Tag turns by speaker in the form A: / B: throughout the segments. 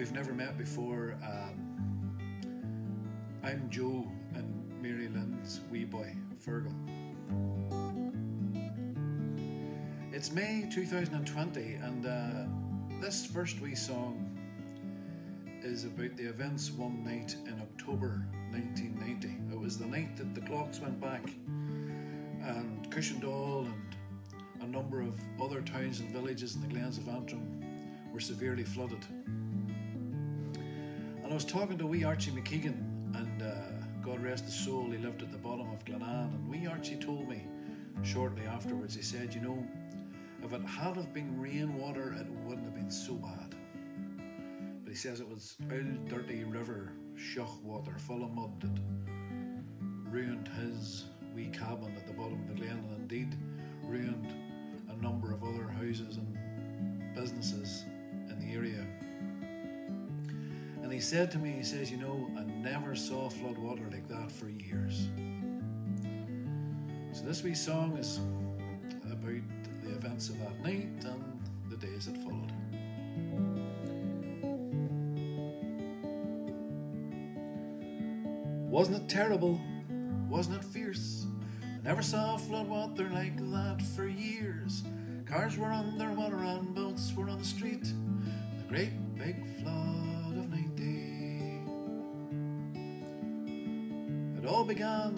A: we've never met before, I'm Joe and Mary Lynn's wee boy, Fergal. It's May 2020 and this first wee song is about the events one night in October 1990. It was the night that the clocks went back and Cushendall and a number of other towns and villages in the Glens of Antrim were severely flooded. And I was talking to wee Archie McKeegan, and God rest his soul, he lived at the bottom of Glen, and wee Archie told me shortly afterwards, he said, you know, if it had have been rainwater, it wouldn't have been so bad. But he says it was old dirty river shock water full of mud that ruined his wee cabin at the bottom of the Glen, and indeed ruined a number of other houses and businesses in the area. And he said to me, he says, you know, I never saw flood water like that for years. So this wee song is about the events of that night and the days that followed. Wasn't it terrible? Wasn't it fierce? I never saw flood water like that for years. Cars were underwater and boats were on the street. The great big flood of 90. It all began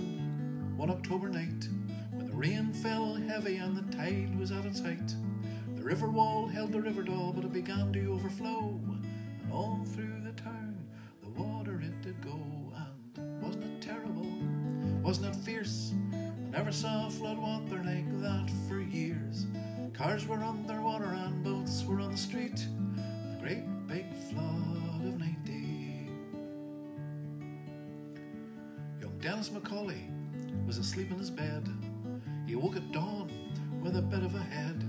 A: one October night when the rain fell heavy and the tide was at its height. The river wall held the river doll, but it began to overflow, and all through the town the water it did go. And wasn't it terrible? Wasn't it fierce? I never saw flood water like that for years. Cars were underwater and boats were on the street. The great big flood of 90. Young Dennis Macaulay was asleep in his bed. He woke at dawn with a bit of a head.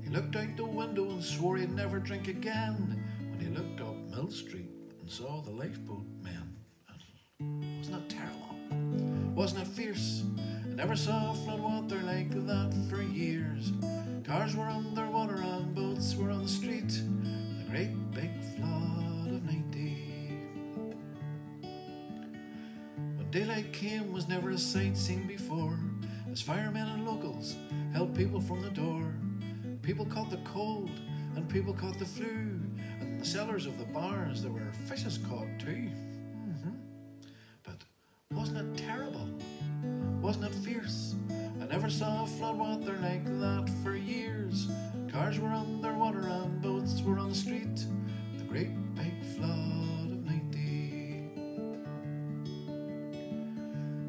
A: He looked out the window and swore he'd never drink again when he looked up Mill Street and saw the lifeboat men. Wasn't it terrible? Wasn't it fierce? I never saw flood water like that for years. Cars were underwater and boats were on the street. The great big flood of 90. When daylight came was never a sight seen before, as firemen and locals held people from the door. People caught the cold and people caught the flu, and in the cellars of the bars there were fishes caught too. But wasn't it terrible? Wasn't it fierce? I never saw flood water like that for years. Cars were underwater and boats were on the street. The great big flood of 90.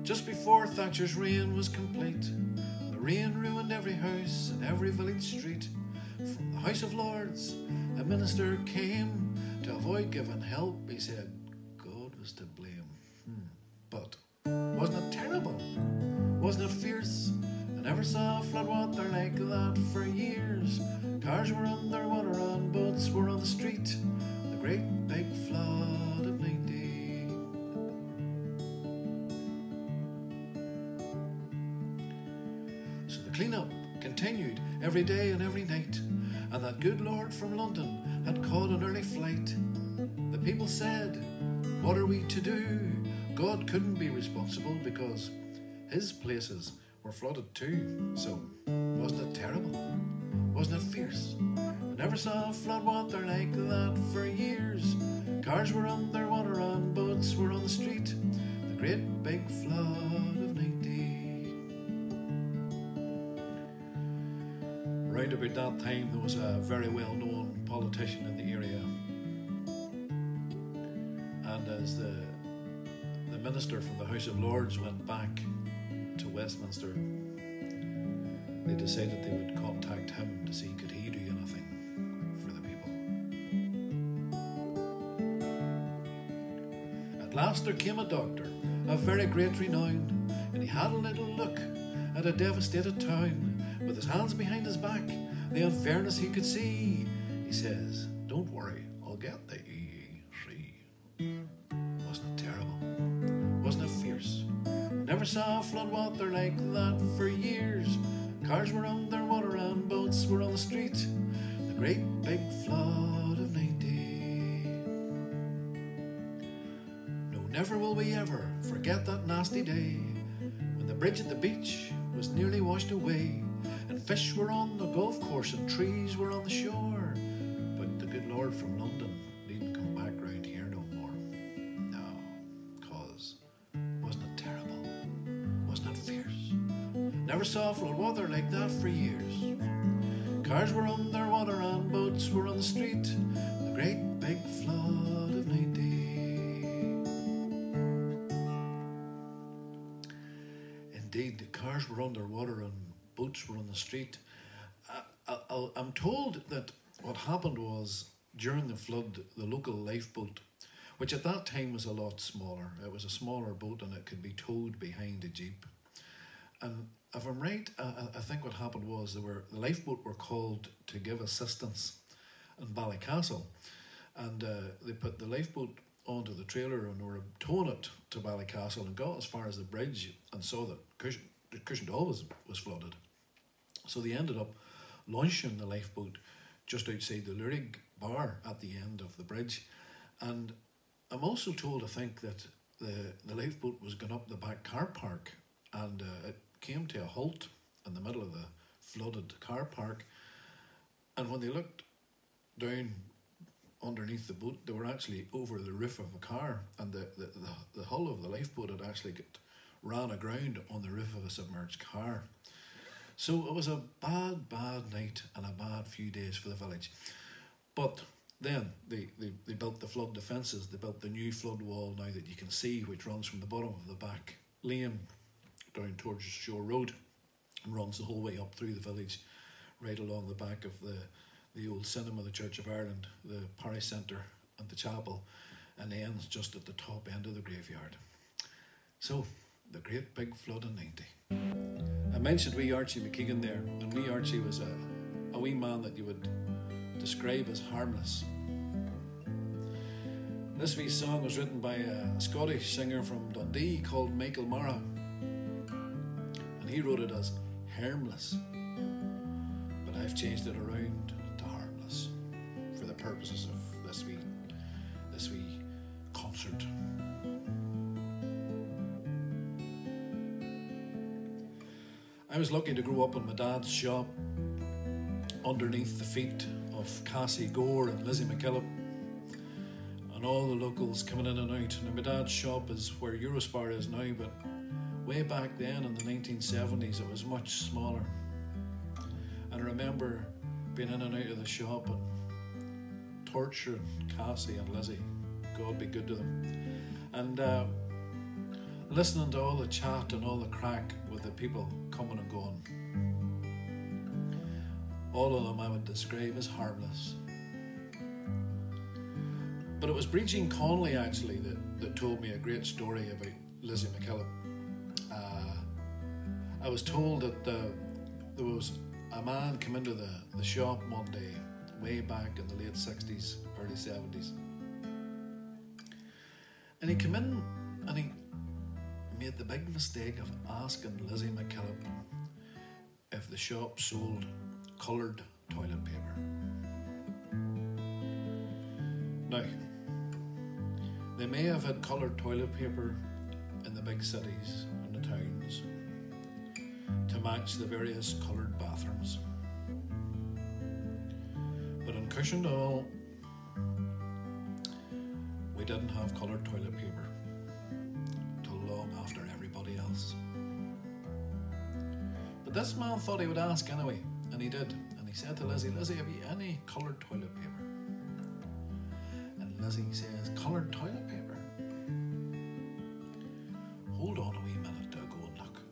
A: Just before Thatcher's reign was complete, the rain ruined every house and every village street. From the House of Lords, a minister came to avoid giving help. He said God was to blame. But wasn't it terrible? Wasn't it fierce? I never saw flood water like that for years. Cars were underwater and boats were on the street. The great big flood of 90. So the clean-up continued every day and every night, and that good Lord from London had caught an early flight. The people said, what are we to do? God couldn't be responsible because his places were flooded too. So, wasn't it terrible? Wasn't it fierce? I never saw flood water like that for years. Cars were underwater and boats were on the street. The great big flood of 90. Right about that time there was a very well-known politician in the area. And as the minister from the House of Lords went back to Westminster, they decided they would contact him to see could he do anything for the people. At last there came a doctor of very great renown, and he had a little look at a devastated town. With his hands behind his back, the unfairness he could see, he says, don't worry, I'll get the EEC. Wasn't it terrible? Wasn't it fierce? Never saw flood water like that for years. Cars were underwater and boats were on the street. The great big flood of 90. Never will we ever forget that nasty day when the bridge at the beach was nearly washed away, and fish were on the golf course and trees were on the shore. But the good Lord from London needn't come back round here no more. No, 'cause wasn't it terrible? Wasn't it fierce? Never saw flood water like that for years. Cars were underwater and boats were on the street. The great big flood of 90. Indeed, the cars were underwater and boats were on the street. I'm told that what happened was, during the flood, the local lifeboat, which at that time was a lot smaller, it was a smaller boat and it could be towed behind a jeep. And if I'm right, I think what happened was the lifeboat were called to give assistance in Ballycastle, and they put the lifeboat onto the trailer and were towing it to Ballycastle and got as far as the bridge and saw that the Cushendall was flooded. So they ended up launching the lifeboat just outside the Lurig bar at the end of the bridge. And I'm also told, I think, that the lifeboat was going up the back car park, and it came to a halt in the middle of the flooded car park. And when they looked down underneath the boat, they were actually over the roof of a car, and the hull of the lifeboat had actually ran aground on the roof of a submerged car. So it was a bad night and a bad few days for the village. But then they built the flood defences. They built the new flood wall now that you can see, which runs from the bottom of the back lane down towards Shore Road and runs the whole way up through the village, right along the back of the old cinema, the Church of Ireland, the parish centre and the chapel, and ends just at the top end of the graveyard. So, the great big flood in 90. I mentioned wee Archie McKeegan there, and wee Archie was a wee man that you would describe as harmless. This wee song was written by a Scottish singer from Dundee called Michael Mara, and he wrote it as harmless, but I've changed it around to harmless for the purposes of this wee concert. I was lucky to grow up in my dad's shop underneath the feet of Cassie Gore and Lizzie McKillop and all the locals coming in and out. Now, my dad's shop is where Eurospar is now, but way back then in the 1970s it was much smaller. And I remember being in and out of the shop and torturing Cassie and Lizzie, God be good to them, and listening to all the chat and all the crack with the people coming and going. All of them I would describe as harmless. But it was Breaching Connolly actually that told me a great story about Lizzie McKillop. I was told that there was a man come into the shop one day, way back in the late 60s, early 70s. And he came in and he made the big mistake of asking Lizzie McKillop if the shop sold coloured toilet paper. Now, they may have had coloured toilet paper in the big cities and the towns to match the various coloured bathrooms. But in Cushendall, we didn't have coloured toilet paper till long after everybody else. But this man thought he would ask anyway, and he did. And he said to Lizzie, "Lizzie, have you any coloured toilet paper?" And Lizzie says, "Coloured toilet paper? Hold on a wee minute, I'll go and look."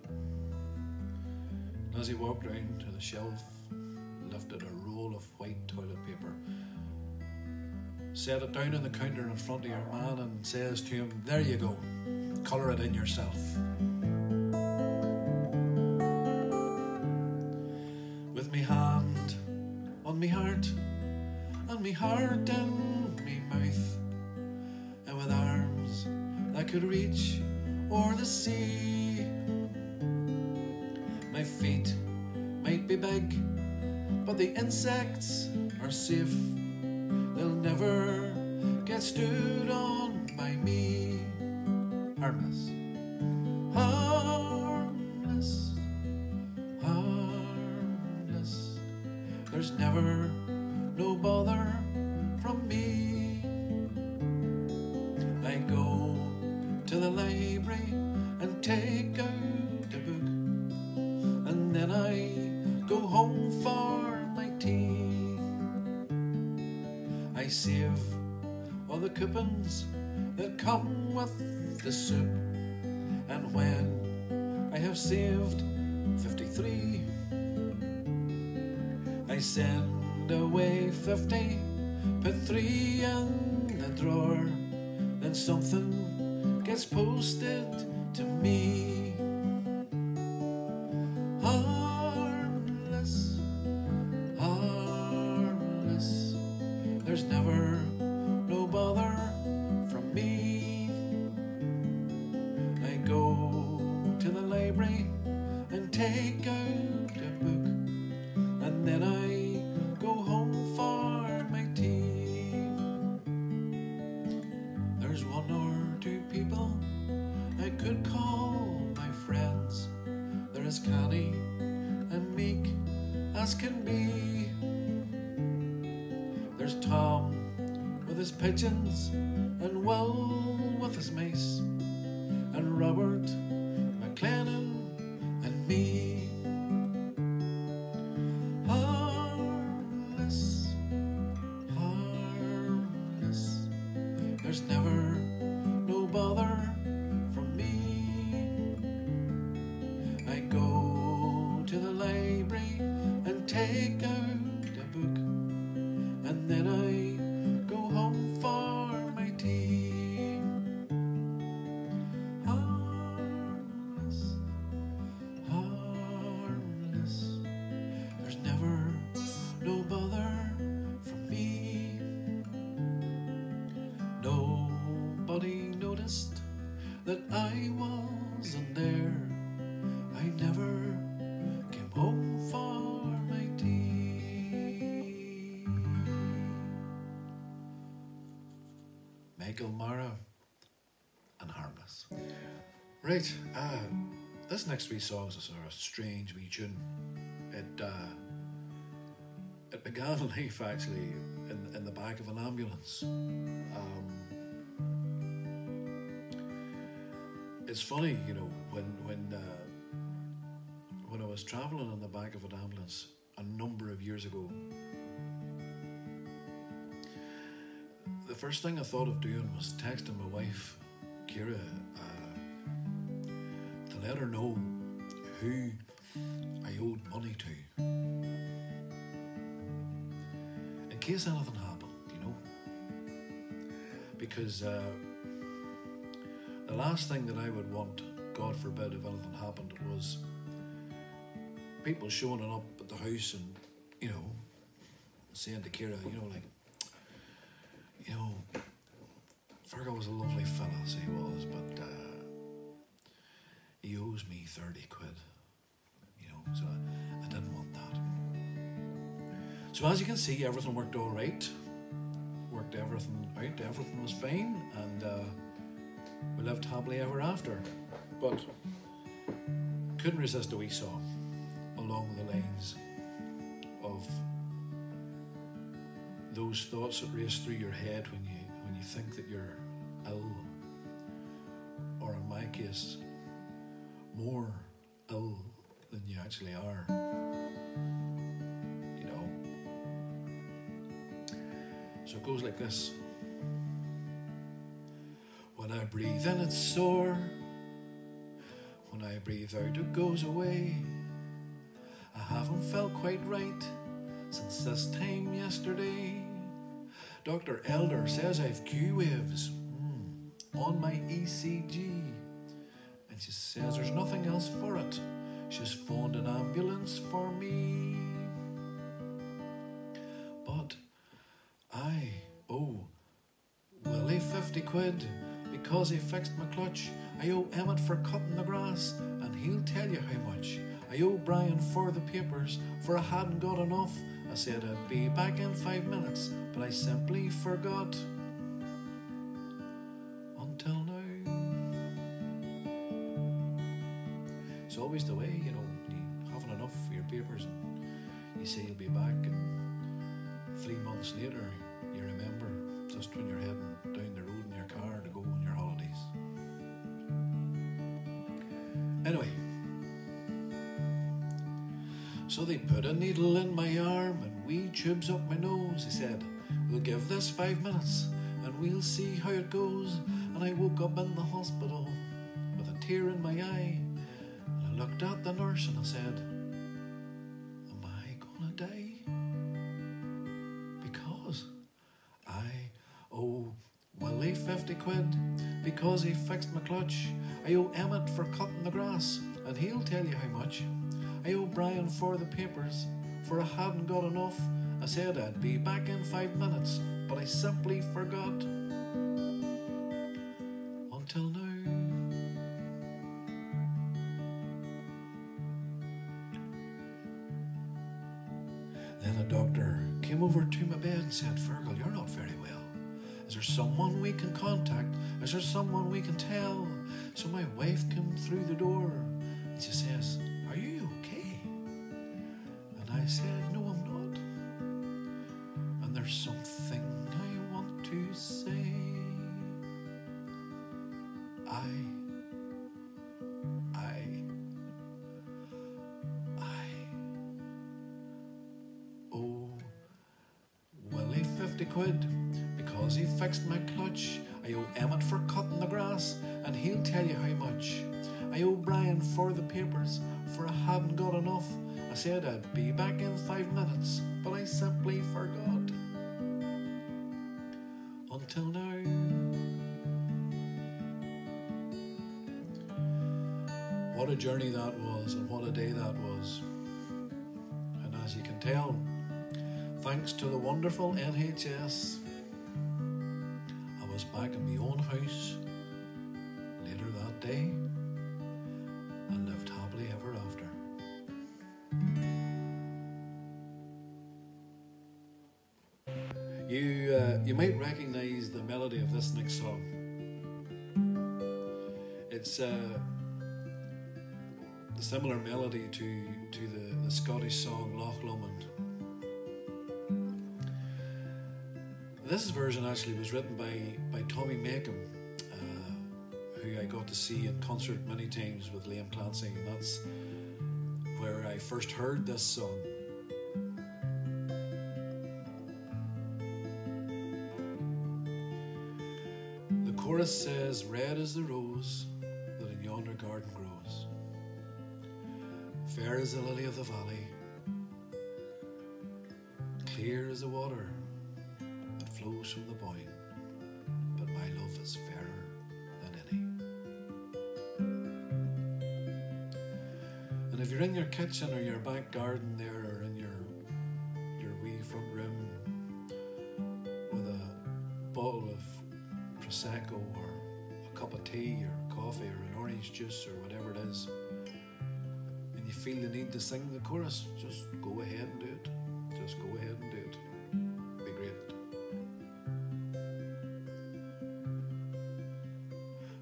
A: Lizzie walked round to the shelf, lifted a roll of white toilet paper, set it down on the counter in front of your man and says to him, "There you go, colour it in yourself." With me hand on me heart, and me heart in me mouth, and with arms that could reach o'er the sea. My feet might be big, but the insects are safe. They'll never get stood on by me. harmless. Harmless, harmless. There's never no bother from me. I go to the library and take out a book, and then I go home for my tea. I save all the coupons that come with the soup, and when I have saved 53, I send away 50, put 3 in the drawer, then something gets posted to me. Harmless, harmless. There's never no bother from me. I go to the library and take out a book, and then I go home for my tea. There's 1 or 2 people I could call my friends. They're as canny and meek as can be. There's Tom with his pigeons, and Will with his mice, and Robert, McLennan, and me. Harmless, harmless. There's never no bother from me. I go to the library and take out a book, and then I go home for my tea. Harmless, harmless. There's never no bother from me. Nobody noticed that I wasn't there. I never came home for my tea. Michael Mara and Harmless. Right, this next wee song is a sort of strange wee tune. It began life actually in the back of an ambulance. It's funny, you know, when I was travelling in the back of an ambulance a number of years ago, the first thing I thought of doing was texting my wife, Kira, to let her know who I owed money to, in case anything happened, you know. Because the last thing that I would want, God forbid, if anything happened, was people showing up at the house and, you know, saying to Kira, you know, like, you know, Fergal was a lovely fella, so he was, but he owes me 30 quid, you know, so I didn't want that. So as you can see, everything worked all right, worked everything out, everything was fine, and we lived happily ever after. But couldn't resist a wee song along the lines of those thoughts that race through your head when you think that you're ill, or in my case, more ill than you actually are. You know. So it goes like this. When I breathe in, it's sore. When I breathe out, it goes away. I haven't felt quite right since this time yesterday. Dr. Elder says I've Q waves on my ECG, and she says there's nothing else for it. She's phoned an ambulance for me. But I owe Willie 50 quid because he fixed my clutch. I owe Emmett for cutting the grass, and he'll tell you how much. I owe Brian for the papers, for I hadn't got enough. I said I'd be back in 5 minutes, but I simply forgot. Until now. always the way, you haven't enough for your papers, and you say you'll be back, and 3 months later you remember just when you're heading down the road in your car to go on your holidays. Anyway, so they put a needle in my arm and wee tubes up my nose. He said, we'll give this 5 minutes and we'll see how it goes. And I woke up in the hospital with a tear in my eye, and I looked at the nurse and I said, am I gonna die? Because I owe Willie 50 quid because he fixed my clutch. I owe Emmett for cutting the grass, and he'll tell you how much. I owe Brian for the papers, for I hadn't got enough. I said I'd be back in 5 minutes, but I simply forgot. Until now. Then a doctor came over to my bed and said, Fergal, you're not very well. Is there someone we can contact? Is there someone we can tell? So my wife came through the door and she says, are you okay? And I said, no, I'm not. And there's something I want to say. I owe Willie 50 quid because he fixed my clutch. I owe Emmett for cutting the grass, and he'll tell you how much. I owe Brian for the papers, for I hadn't got enough. I said I'd be back in 5 minutes, but I simply forgot. Until now. What a journey that was, and what a day that was. And as you can tell, thanks to the wonderful NHS, I was back in my own house later that day and lived happily ever after. You might recognise the melody of this next song. It's a similar melody to the Scottish song Loch Lomond. This version actually was written by Tommy Makem, who I got to see in concert many times with Liam Clancy, and that's where I first heard this song. The chorus says, red is the rose that in yonder garden grows, fair as the lily of the valley, clear as the water that flows from the Boyne, but my love is fairer than any. And if you're in your kitchen or your back garden there, or in your wee front room with a bottle of Prosecco or a cup of tea or coffee or an orange juice or whatever it is, and you feel the need to sing the chorus, just go ahead and do it. Just go ahead and do it. Be great.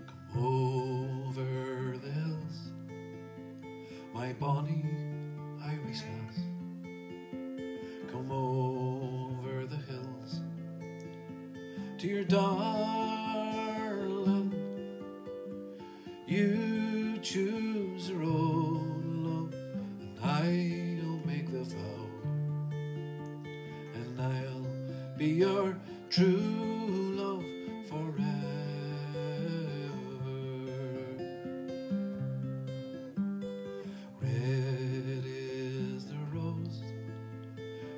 A: Come over the hills, my bonny Irish lass. Come over the hills to your darling. You choose a road, love, and I'll make the vow, and I'll be your true love forever. Red is the rose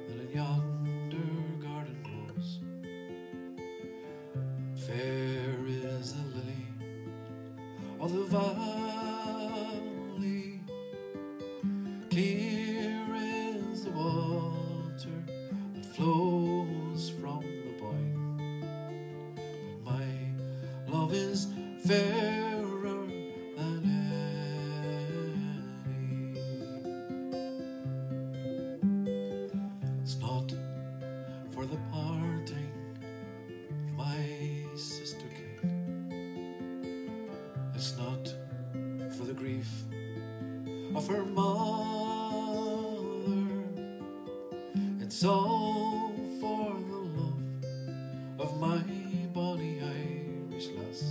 A: that in yonder garden grows, fair is the lily of the valley, clear is the water that flows from the Boyne, but my love is fairer than any. It's not for the parting of my sister Kate, it's not for the grief of her mother. It's all for the love of my bonny Irish lass.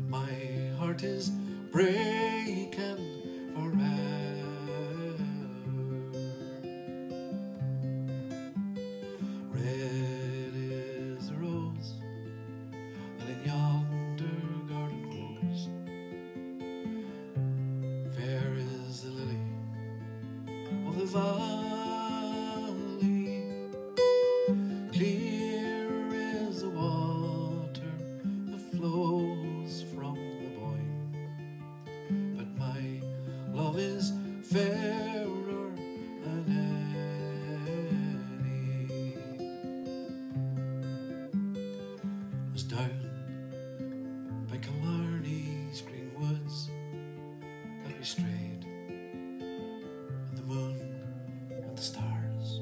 A: My heart is breaking forever. Red is the rose that in yonder garden grows. Fair is the lily of the valley. Clear is the water that flows from the Boyne. But my love is fairer than any. It was down by Killarney's green woods that we strayed, and the moon and the stars,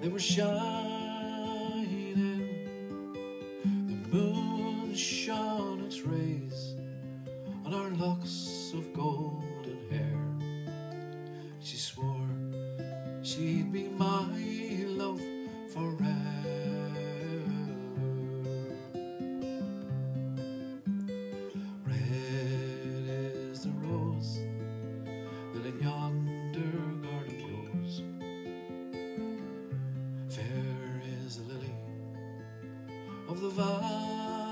A: they were shining. The moon shone its rays on our locks of golden hair. She swore she'd be my love forever. Red is the rose that in yonder garden grows. Fair is the lily of the valley.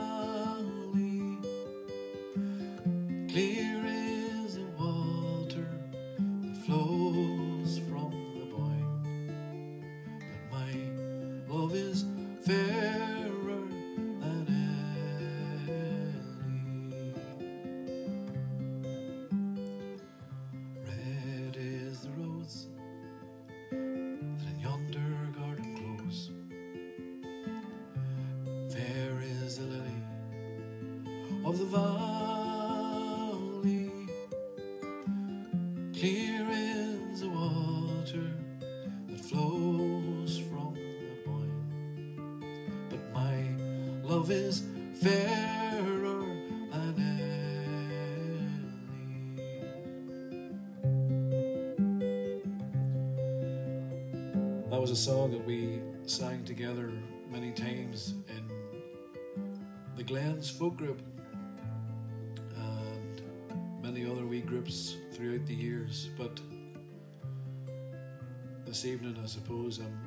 A: Clear is the water that flows from the Boyne. But my love is fairer than any. Red is the rose that in yonder garden grows. Fair is the lily of the valley. Clear is the water that flows from the Boyne. But my love is fairer than any. That was a song that we sang together many times in the Glens folk group and many other wee groups throughout the years. But this evening, I suppose, I'm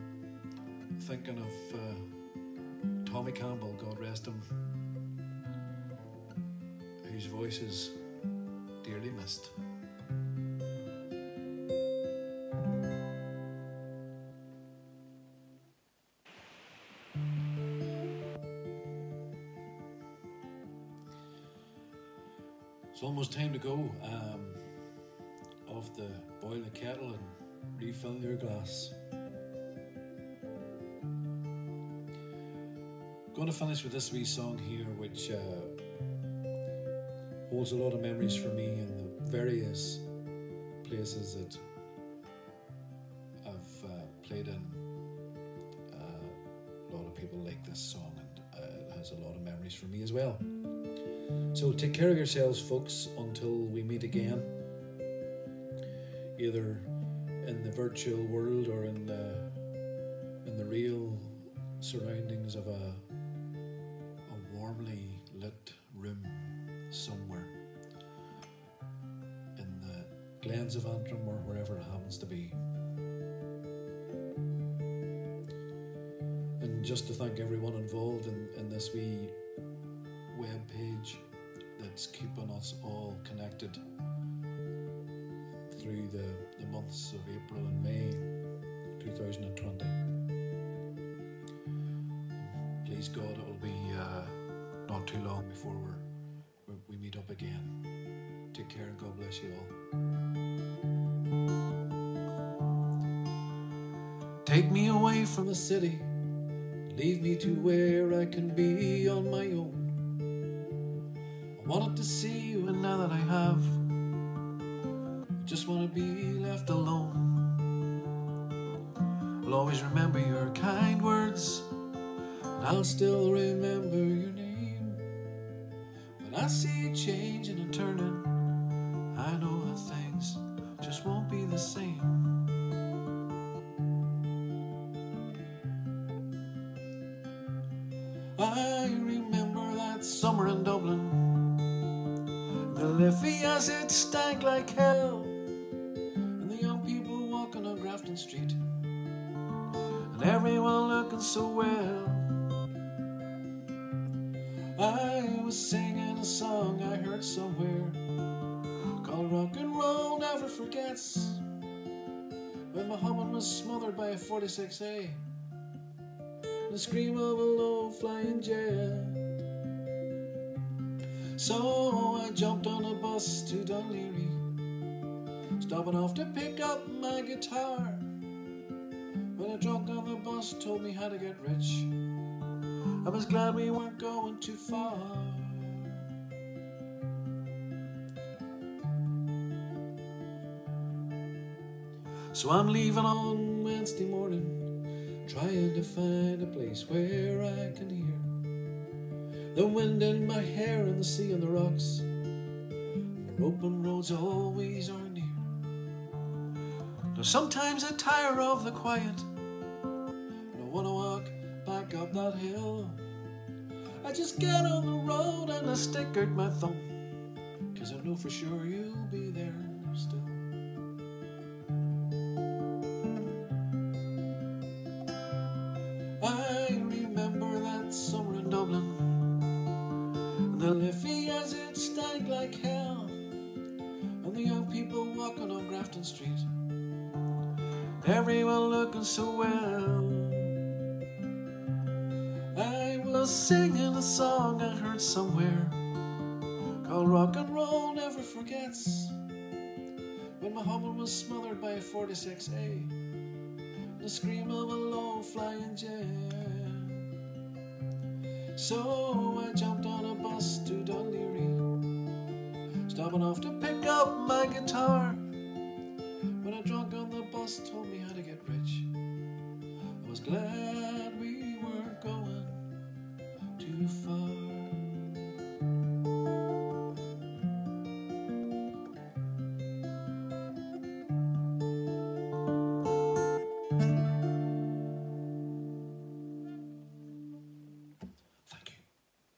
A: thinking of Tommy Campbell, God rest him, whose voice is dearly missed. It's almost time to go. Off the boil the kettle and refill your glass. Going to finish with this wee song here, which holds a lot of memories for me in the various places that I've played in. A lot of people like this song, and it has a lot of memories for me as well. So take care of yourselves, folks, until we meet again, either in the virtual world or in the real surroundings of a warmly lit room somewhere in the Glens of Antrim or wherever it happens to be. And just to thank everyone involved in this wee web page that's keeping us all connected through the months of April and May 2020. Please God, it will be not too long before we meet up again. Take care and God bless you all. Take me away from the city, leave me to where I can be on my own. I wanted to see you, and now that I have, I just want to be left alone. I'll always remember your kind words, and I'll still remember your name. When I see you changing and turning, I know that things just won't be the same. I remember that summer in Dublin, the Liffey as it stank like hell, and the young people walking on Grafton Street, and everyone looking so well. I was singing a song I heard somewhere called Rock and Roll Never Forgets, when Muhammad was smothered by a 46A, the scream of a low-flying jet. So I jumped on a bus to Dunleary, stopping off to pick up my guitar, when a drunk on the bus told me how to get rich. I was glad we weren't going too far. So I'm leaving on Wednesday morning, trying to find a place where I can hear the wind in my hair and the sea and the rocks, where open roads always are near. Now sometimes I tire of the quiet, and I want to walk back up that hill. I just get on the road and I stick out my thumb, 'cause I know for sure you'll be there still. I remember that summer in Dublin, the Liffey as it stank like hell, and the young people walking on Grafton Street, everyone looking so well. I was singing a song I heard somewhere called Rock and Roll Never Forgets, when Muhammad was smothered by a 46A, the scream of a low-flying jet. So I jumped on a bus to Dunleary, stopping off to pick up my guitar, when a drunk on the bus told me how to get rich. I was glad